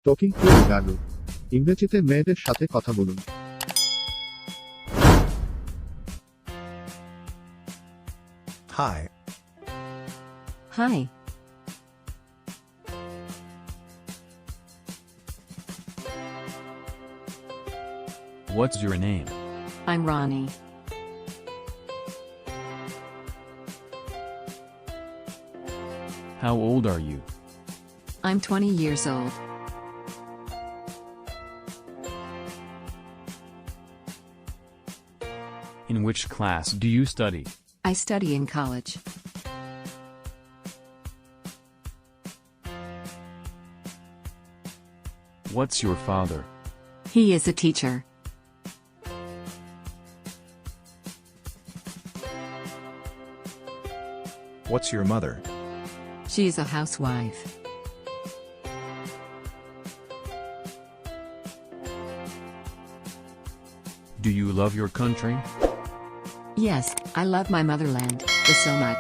Talking to গালো। ইংরেজিতে মেয়েদের সাথে কথা বলুন। Hi. Hi, What's your name? I'm Ronnie. How old are you? I'm 20 years old. In which class do you study? I study in college. What's your father? He is a teacher. What's your mother? She is a housewife. Do you love your country? Yes, I love my motherland so much.